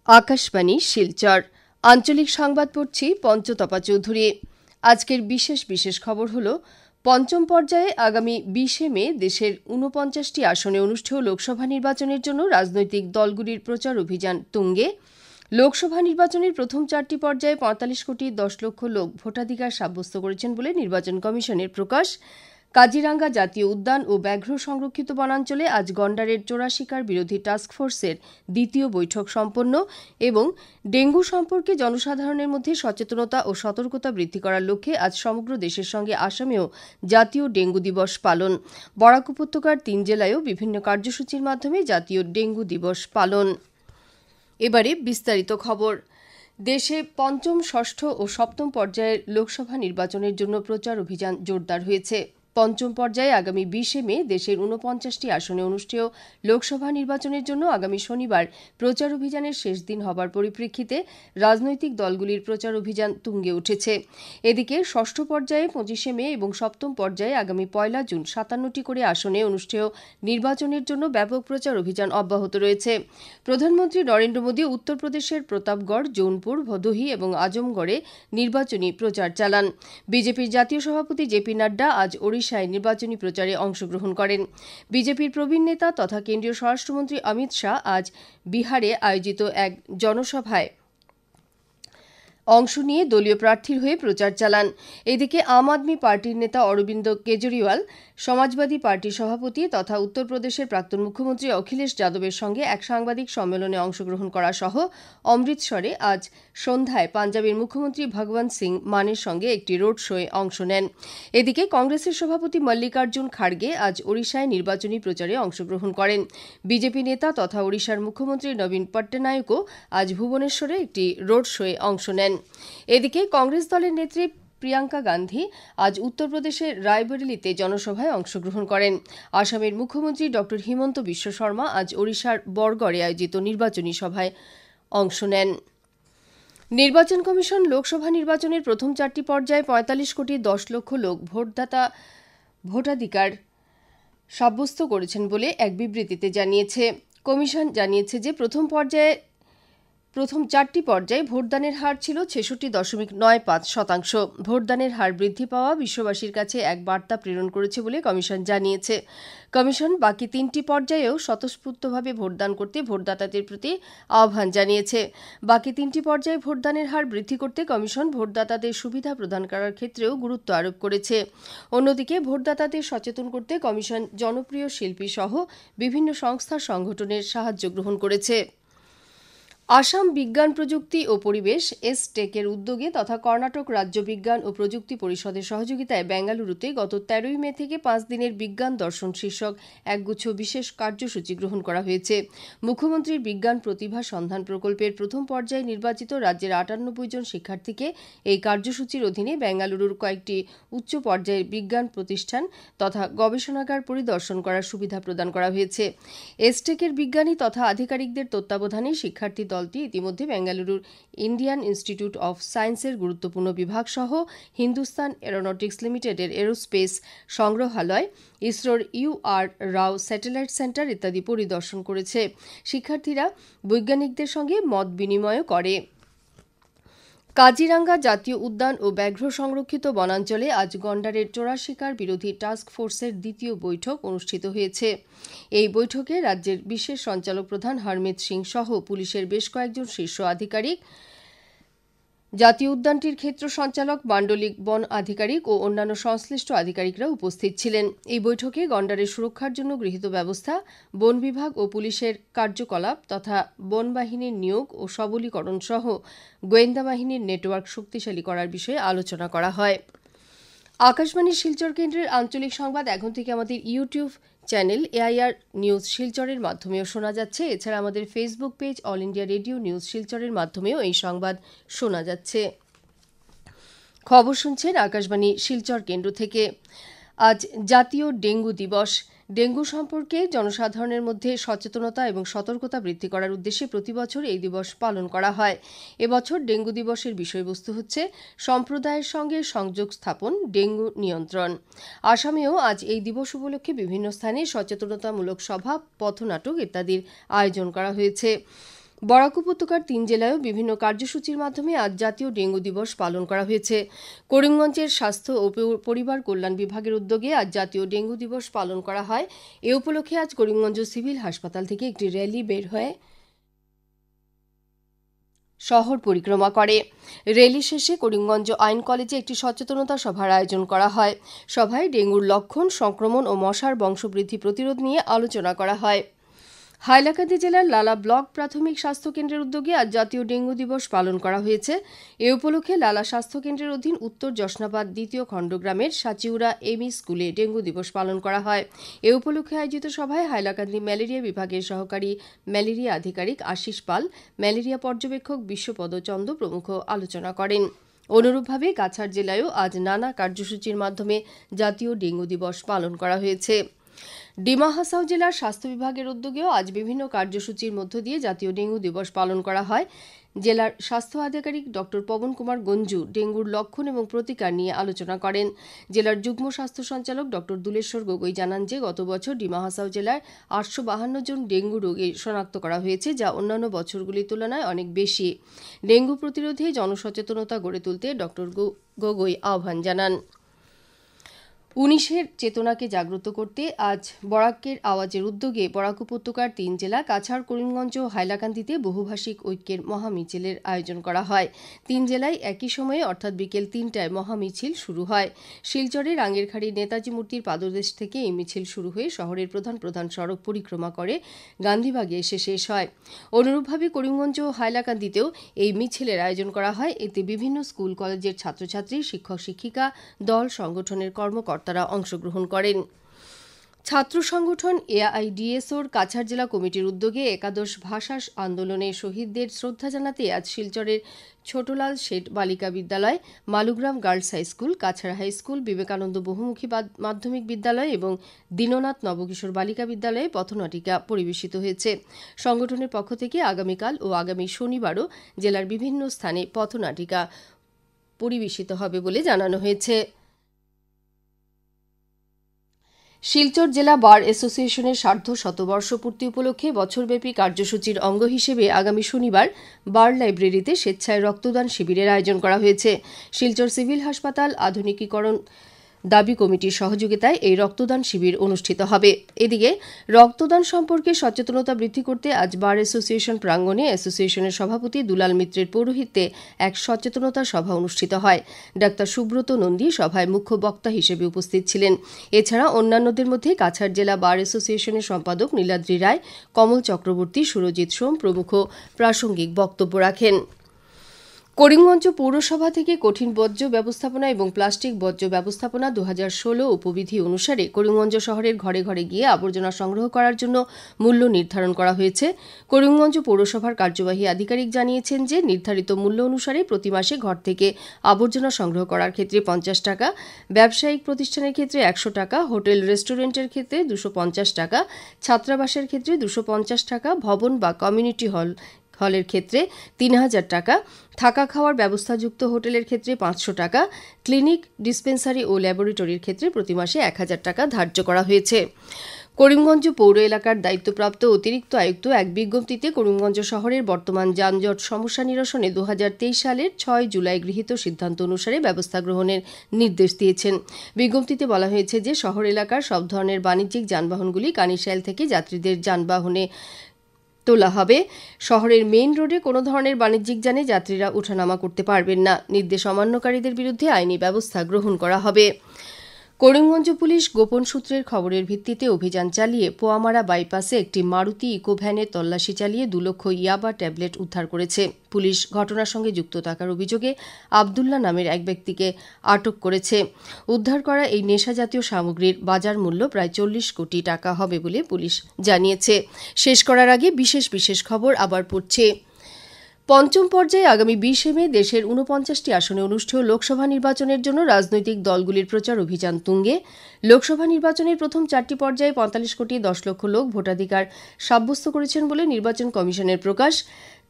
আকাশবাণী শিলচর আঞ্চলিক সংবাদ পড়ছি পঞ্চতপা চৌধুরী। আজকের বিশেষ খবর হল, পঞ্চম পর্যায়ে আগামী 20 মে দেশের 49টি আসনে অনুষ্ঠেয় লোকসভা নির্বাচনের জন্য রাজনৈতিক দলগুলির প্রচার অভিযান তুঙ্গে। লোকসভা নির্বাচনের প্রথম 4টি পর্যায়ে 45 কোটি 10 লক্ষ লোক ভোটাধিকার সাব্যস্ত করেছেন বলে নির্বাচন কমিশনের প্রকাশ। কাজিরাঙ্গা জাতীয় উদ্যান ও ব্যাঘ্র সংরক্ষিত বনাঞ্চলে আজ গন্ডারের চোরা শিকার বিরোধী টাস্কফোর্সের দ্বিতীয় বৈঠক সম্পন্ন এবং ডেঙ্গু সম্পর্কে জনসাধারণের মধ্যে সচেতনতা ও সতর্কতা বৃদ্ধি করার লক্ষ্যে আজ সমগ্র দেশের সঙ্গে আসামেও জাতীয় ডেঙ্গু দিবস পালন। বরাক উপত্যকার 3 জেলায়ও বিভিন্ন কার্যসূচির মাধ্যমে জাতীয় ডেঙ্গু দিবস পালন। এবারে বিস্তারিত খবর। দেশে পঞ্চম, ষষ্ঠ ও সপ্তম পর্যায়ের লোকসভা নির্বাচনের জন্য প্রচার অভিযান জোরদার হয়েছে। পঞ্চম পর্যায়ে আগামী 20 মে দেশের 49টি আসনে অনুষ্ঠেয় লোকসভা নির্বাচনের জন্য আগামী শনিবার প্রচার অভিযানের শেষ দিন হবার পরিপ্রেক্ষিতে রাজনৈতিক দলগুলির প্রচার অভিযান তুঙ্গে উঠেছে। এদিকে ষষ্ঠ পর্যায়ে 25 মে এবং সপ্তম পর্যায়ে আগামী 1 জুন 57টি করে আসনে অনুষ্ঠেয় নির্বাচনের জন্য ব্যাপক প্রচার অভিযান অব্যাহত রয়েছে। প্রধানমন্ত্রী নরেন্দ্র মোদী উত্তরপ্রদেশের প্রতাপগড়, জৌনপুর, ভদোহী এবং আজমগড়ে নির্বাচনী প্রচার চালান। বিজেপির জাতীয় সভাপতি জেপি নাড্ডা আজ ওড়িশায় নির্বাচনী প্রচারে অংশগ্রহণ করেন। বিজেপির প্রবীণ নেতা তথা কেন্দ্রীয় স্বরাষ্ট্রমন্ত্রী অমিত শাহ আজ বিহারে আয়োজিত এক জনসভায় অংশ নিয়ে দলীয় প্রার্থীর হয়ে প্রচার চালান। এদিকে আম আদমি পার্টির নেতা অরবিন্দ কেজরিওয়াল, সমাজবাদী পার্টির সভাপতি তথা উত্তরপ্রদেশের প্রাক্তন মুখ্যমন্ত্রী অখিলেশ যাদবের সঙ্গে এক সাংবাদিক সম্মেলনে অংশগ্রহণ করা সহ অমৃতসরে আজ সন্ধ্যায় পাঞ্জাবের মুখ্যমন্ত্রী ভগবন্ত সিং মানের সঙ্গে একটি রোড শোয়ে অংশ নেন। এদিকে কংগ্রেসের সভাপতি মল্লিকার্জুন খাড়গে আজ ওড়িশায় নির্বাচনী প্রচারে অংশগ্রহণ করেন। বিজেপি নেতা তথা ওড়িশার মুখ্যমন্ত্রী নবীন পট্টনায়কও আজ ভুবনেশ্বরে একটি রোড শোয়ে অংশ নেন। এদিকে কংগ্রেস দলের নেত্রী প্রিয়াঙ্কা গান্ধী আজ উত্তরপ্রদেশের রায়বরেলিতে জনসভায় অংশগ্রহণ করেন। আসামের মুখ্যমন্ত্রী ড হিমন্ত বিশ্ব শর্মা আজ ওড়িশার বরগড়ে আয়োজিত নির্বাচনী সভায় অংশ নেন। নির্বাচন কমিশন লোকসভা নির্বাচনের প্রথম 4টি পর্যায়ে 45 কোটি 10 লক্ষ লোক ভোটাধিকার সাব্যস্ত করেছেন বলে এক বিবৃতিতে জানিয়েছে। কমিশন জানিয়েছে যে প্রথম 4টি পর্যায়ে ভোটদানের হার ছিল 66.95%। ভোটদানের হার বৃদ্ধি পাওয়া বিশ্ববাসীর কাছে এক বার্তা প্রেরণ করেছে বলে কমিশন জানিয়েছে। কমিশন বাকি 3টি পর্যায়েও স্বতঃস্ফূর্তভাবে ভোটদান করতে ভোটদাতাদের প্রতি আহ্বান জানিয়েছে। বাকি 3টি পর্যায়ে ভোটদানের হার বৃদ্ধি করতে কমিশন ভোটদাতাদের সুবিধা প্রদান করার ক্ষেত্রেও গুরুত্ব আরোপ করেছে। অন্যদিকে ভোটদাতাদের সচেতন করতে কমিশন জনপ্রিয় শিল্পী সহ বিভিন্ন সংস্থার সংগঠনের সাহায্য গ্রহণ করেছে। আসাম বিজ্ঞান প্রযুক্তি ও পরিবেশ এস-টেকের উদ্যোগে তথা কর্ণাটক রাজ্য বিজ্ঞান ও প্রযুক্তি পরিষদের সহযোগিতায় বেঙ্গালুরুতে গত 13 মে থেকে 5 দিনের বিজ্ঞান দর্শন শীর্ষক একগুচ্ছ বিশেষ কার্যসূচি গ্রহণ করা হয়েছে। মুখ্যমন্ত্রীর বিজ্ঞান প্রতিভা সন্ধান প্রকল্পের প্রথম পর্যায়ে নির্বাচিত রাজ্যের 98 জন শিক্ষার্থীকে এই কার্যসূচির অধীনে বেঙ্গালুরুর কয়েকটি উচ্চ পর্যায়ের বিজ্ঞান প্রতিষ্ঠান তথা গবেষণাগার পরিদর্শন করার সুবিধা প্রদান করা হয়েছে। এস-টেকের বিজ্ঞানী তথা আধিকারিকদের তত্ত্বাবধানে শিক্ষার্থী দলটি ইতিমধ্যে বেঙ্গালুরুর ইন্ডিয়ান ইনস্টিটিউট অফ সায়েন্সের গুরুত্বপূর্ণ বিভাগ সহ হিন্দুস্তান এরোনটিক্স লিমিটেডের এরোস্পেস সংগ্রহালয়, ইসরোর ইউ.আর. রাও স্যাটেলাইট সেন্টার ইত্যাদি পরিদর্শন করেছে। শিক্ষার্থীরা বৈজ্ঞানিকদের সঙ্গে মত বিনিময় করে। কাজিরাঙ্গা জাতীয় উদ্যান ও ব্যাঘ্র সংরক্ষিত বনাঞ্চলে আজ গন্ডারের চোরা শিকার বিরোধী টাস্ক ফোর্সের দ্বিতীয় বৈঠক অনুষ্ঠিত হয়েছে। এই বৈঠকে রাজ্যের বিশেষ সঞ্চালক প্রধান হরমিত সিং সহ পুলিশের বেশ কয়েকজন শীর্ষ আধিকারিক, জাতীয় উদ্যানটির ক্ষেত্র সঞ্চালক, মান্ডলিক বন আধিকারিক ও অন্যান্য সংশ্লিষ্ট আধিকারিকরা উপস্থিত ছিলেন। এই বৈঠকে গন্ডারের সুরক্ষার জন্য গৃহীত ব্যবস্থা, বন বিভাগ ও পুলিশের কার্যকলাপ তথা বন বাহিনীর নিয়োগ ও সবলীকরণ সহ গোয়েন্দা বাহিনীর নেটওয়ার্ক শক্তিশালী করার বিষয়ে আলোচনা করা হয়। আকাশবাণী শিলচর কেন্দ্রের আঞ্চলিক সংবাদ এখন থেকে আমাদের ইউটিউব চ্যানেল এআইআর নিউজ শিলচরের মাধ্যমেও শোনা যাচ্ছে। এছাড়া আমাদের Facebook page all India radio news শিলচরের মাধ্যমেও এই সংবাদ শোনা যাচ্ছে। খবর শুনছেন আকাশবাণী শিলচর কেন্দ্র থেকে। আজ জাতীয় ডেঙ্গু দিবস। ডেঙ্গু সম্পর্কে জনসাধারণের মধ্যে সচেতনতা এবং সতর্কতা বৃদ্ধি করার উদ্দেশ্যে প্রতিবছর এই দিবস পালন করা হয়। এবছর ডেঙ্গু দিবসের বিষয়বস্তু হচ্ছে সম্প্রদায়ের সঙ্গে সংযোগ স্থাপন, ডেঙ্গু নিয়ন্ত্রণ। আসামেও আজ এই দিবস উপলক্ষে বিভিন্ন স্থানে সচেতনতামূলক সভা, পথনাটক ইত্যাদির আয়োজন করা হয়েছে। বরাক উপত্যকার ৩ জেলায়ও বিভিন্ন কার্যসূচির মাধ্যমে আজ জাতীয় ডেঙ্গু দিবস পালন করা হয়েছে। করিমগঞ্জের স্বাস্থ্য ও পরিবার কল্যাণ বিভাগের উদ্যোগে আজ জাতীয় ডেঙ্গু দিবস পালন করা হয়। এ উপলক্ষে আজ করিমগঞ্জ সিভিল হাসপাতাল থেকে একটি র্যালি বের হয়ে শহর পরিক্রমা করে। র্যালি শেষে করিমগঞ্জ আইন কলেজে একটি সচেতনতা সভার আয়োজন করা হয়। সভায় ডেঙ্গুর লক্ষণ, সংক্রমণ ও মশার বংশবৃদ্ধি প্রতিরোধ নিয়ে আলোচনা করা হয়। হাইলাকান্দি জেলার লালা ব্লক প্রাথমিক স্বাস্থ্যকেন্দ্রের উদ্যোগে আজ জাতীয় ডেঙ্গু দিবস পালন করা হয়েছে। এ উপলক্ষে লালা স্বাস্থ্যকেন্দ্রের অধীন উত্তর যশনাবাদ দ্বিতীয় খণ্ডগ্রামের সাচিউরা এমই স্কুলে ডেঙ্গু দিবস পালন করা হয়। এ উপলক্ষে আয়োজিত সভায় হাইলাকান্দি ম্যালেরিয়া বিভাগের সহকারী ম্যালেরিয়া আধিকারিক আশিস পাল, ম্যালেরিয়া পর্যবেক্ষক বিশ্বপদ চন্দ প্রমুখ আলোচনা করেন। অনুরূপভাবে কাছাড় জেলায়ও আজ নানা কার্যসূচির মাধ্যমে জাতীয় ডেঙ্গু দিবস পালন করা হয়েছে। ডিমা হাসাও জেলার স্বাস্থ্য বিভাগের উদ্যোগেও আজ বিভিন্ন কার্যসূচির মধ্য দিয়ে জাতীয় ডেঙ্গু দিবস পালন করা হয়। জেলার স্বাস্থ্য আধিকারিক ড পবন কুমার গঞ্জু ডেঙ্গুর লক্ষণ এবং প্রতিকার নিয়ে আলোচনা করেন। জেলার যুগ্ম স্বাস্থ্য সঞ্চালক ড দুলেশ্বর গগৈ জানান যে গত বছর ডিমা হাসাও জেলায় 852 জন ডেঙ্গু রোগী শনাক্ত করা হয়েছে, যা অন্যান্য বছরগুলির তুলনায় অনেক বেশি। ডেঙ্গু প্রতিরোধে জনসচেতনতা গড়ে তুলতে ড গগৈ আহ্বান জানান। 19-এর চেতনাকে জাগ্রত করতে আজ বরাকের আওয়াজের উদ্যোগে বরাক উপত্যকার 3 জেলা কাছাড়, করিমগঞ্জ ও হাইলাকান্দিতে বহুভাষিক ঐক্যের মহামিছিলের আয়োজন করা হয়। 3 জেলায় একই সময়ে অর্থাৎ বিকেল 3টায় মহামিছিল শুরু হয়। শিলচরের রাঙ্গিরখাড়ির নেতাজি মূর্তির পাদদেশ থেকে এই মিছিল শুরু হয়ে শহরের প্রধান প্রধান সড়ক পরিক্রমা করে গান্ধীবাগে এসে শেষ হয়। অনুরূপভাবে করিমগঞ্জ ও হাইলাকান্দিতেও এই মিছিলের আয়োজন করা হয়। এতে বিভিন্ন স্কুল কলেজের ছাত্রছাত্রী, শিক্ষক শিক্ষিকা, দল সংগঠনের কর্মকর্তা তারা অংশগ্রহণ করেন। ছাত্র সংগঠন এআইডিএসওর কাছাড় জেলা কমিটির উদ্যোগে একাদশ ভাষা আন্দোলনে শহীদদের শ্রদ্ধা জানাতে আজ শিলচরের ছোটলাল শেঠ বালিকা বিদ্যালয়, Malugram girls high school, Cachar high school, Vivekananda বহুমুখী মাধ্যমিক বিদ্যালয় এবং দীননাথ নবকিশোর বালিকা বিদ্যালয়ে পথনাটিকা পরিবেশিত হয়েছে। সংগঠনের পক্ষ থেকে আগামীকাল ও আগামী শনিবারও জেলার বিভিন্ন স্থানে পথনাটিকা পরিবেশিত হবে বলে জানানো হয়েছে। শিলচর জেলা বার অ্যাসোসিয়েশনের সার্ধ শতবর্ষপূর্তি উপলক্ষে বছরব্যাপী কার্যসূচির অঙ্গ হিসেবে আগামী শনিবার বার লাইব্রেরিতে স্বেচ্ছায় রক্তদান শিবিরের আয়োজন করা হয়েছে। শিলচর সিভিল হাসপাতাল আধুনিকীকরণ দাবি কমিটির সহযোগিতায় এই রক্তদান শিবির অনুষ্ঠিত হবে। এদিকে রক্তদান সম্পর্কে সচেতনতা বৃদ্ধি করতে আজ বার অ্যাসোসিয়েশন প্রাঙ্গণে অ্যাসোসিয়েশনের সভাপতি দুলাল মিত্রের পৌরোহিত্যে এক সচেতনতা সভা অনুষ্ঠিত হয়। ডাক্তার সুব্রত নন্দী সভায় মুখ্য বক্তা হিসেবে উপস্থিত ছিলেন। এছাড়া অন্যান্যদের মধ্যে কাছাড় জেলা বার অ্যাসোসিয়েশনের সম্পাদক নীলাদ্রি রায়, কমল চক্রবর্তী, সুরজিৎ সোম প্রমুখ প্রাসঙ্গিক বক্তব্য রাখেন। করিমগঞ্জ পৌরসভা থেকে কঠিন বর্জ্য ব্যবস্থাপনা এবং প্লাস্টিক বর্জ্য ব্যবস্থাপনা 2016 উপবিধি অনুসারে করিমগঞ্জ শহরের ঘরে ঘরে গিয়ে আবর্জনা সংগ্রহ করার জন্য মূল্য নির্ধারণ করা হয়েছে। করিমগঞ্জ পৌরসভার কার্যবাহী আধিকারিক জানিয়েছেন যে নির্ধারিত মূল্য অনুসারে প্রতি মাসে ঘর থেকে আবর্জনা সংগ্রহ করার ক্ষেত্রে 50 টাকা, ব্যবসায়িক প্রতিষ্ঠানের ক্ষেত্রে 100 টাকা, হোটেল রেস্টুরেন্টের ক্ষেত্রে 250 টাকা, ছাত্রাবাসের ক্ষেত্রে 250 টাকা, ভবন বা কমিউনিটি হলের ক্ষেত্রে 3000 টাকা, থাকা খাওয়ার ব্যবস্থাযুক্ত হোটেলের ক্ষেত্রে 500 টাকা, ক্লিনিক, ডিসপেন্সারি ও ল্যাবরেটরির ক্ষেত্রে প্রতি মাসে 1000 টাকা ধার্য করা হয়েছে। করিমগঞ্জ পৌর এলাকার দায়িত্বপ্রাপ্ত অতিরিক্ত আয়ুক্ত এক বিজ্ঞপ্তিতে করিমগঞ্জ শহরের বর্তমান যানজট সমস্যা নিরসনে 2023 সালের 6 জুলাই গৃহীত সিদ্ধান্ত অনুসারে ব্যবস্থা গ্রহণের নির্দেশ দিয়েছেন। বিজ্ঞপ্তিতে বলা হয়েছে যে শহর এলাকার সব ধরনের বাণিজ্যিক যানবাহনগুলি কানিশাইল থেকে যাত্রীদের যানবাহনে তোলা হবে। শহরের মেইন রোডে কোনো ধরনের বাণিজ্যিক যানে যাত্রীরা ওঠানামা করতে পারবেন না। নির্দেশ অমান্যকারীদের বিরুদ্ধে আইনি ব্যবস্থা গ্রহণ করা হবে। করিমগঞ্জ পুলিশ গোপন সূত্রের খবরের ভিত্তিতে অভিযান চালিয়ে পোয়ামারা বাইপাসে একটি মারুতি ইকোভ্যানে তল্লাশি চালিয়ে 2 লক্ষ ইয়াবা ট্যাবলেট উদ্ধার করেছে। পুলিশ ঘটনার সঙ্গে যুক্ত থাকার অভিযোগে আবদুল্লাহ নামের এক ব্যক্তিকে আটক করেছে। উদ্ধার করা এই নেশাজাতীয় সামগ্রীর বাজার মূল্য প্রায় 40 কোটি টাকা হবে বলে পুলিশ জানিয়েছে। শেষ করার আগে বিশেষ খবর আবার পড়ছে। পঞ্চম পর্যায়ে আগামী 20 মে দেশের 49টি আসনে অনুষ্ঠেয় লোকসভা নির্বাচনের জন্য রাজনৈতিক দলগুলির প্রচার অভিযান তুঙ্গে। লোকসভা নির্বাচনের প্রথম 4টি পর্যায়ে 45 কোটি 10 লক্ষ লোক ভোটাধিকার সাব্যস্ত করেছেন বলে নির্বাচন কমিশনের প্রকাশ।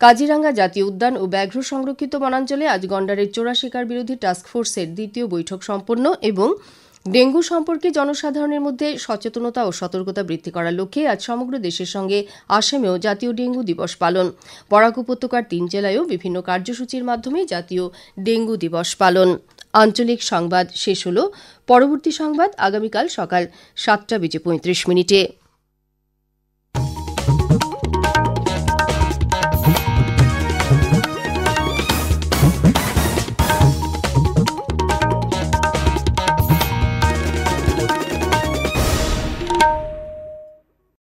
কাজিরাঙ্গা জাতীয় উদ্যান ও ব্যাঘ্র সংরক্ষিত বনাঞ্চলে আজ গন্ডারের চোরা শিকার বিরোধী টাস্কফোর্সের দ্বিতীয় বৈঠক সম্পন্ন এবং ডেঙ্গু সম্পর্কে জনসাধারণের মধ্যে সচেতনতা ও সতর্কতা বৃদ্ধি করার লক্ষ্যে আজ সমগ্র দেশের সঙ্গে আসামেও জাতীয় ডেঙ্গু দিবস পালন। বরাক উপত্যকার 3 জেলায়ও বিভিন্ন কার্যসূচির মাধ্যমে জাতীয় ডেঙ্গু দিবস পালন। আঞ্চলিক সংবাদ শেষ হল। পরবর্তী সংবাদ আগামীকাল সকাল 7:35 মিনিটে।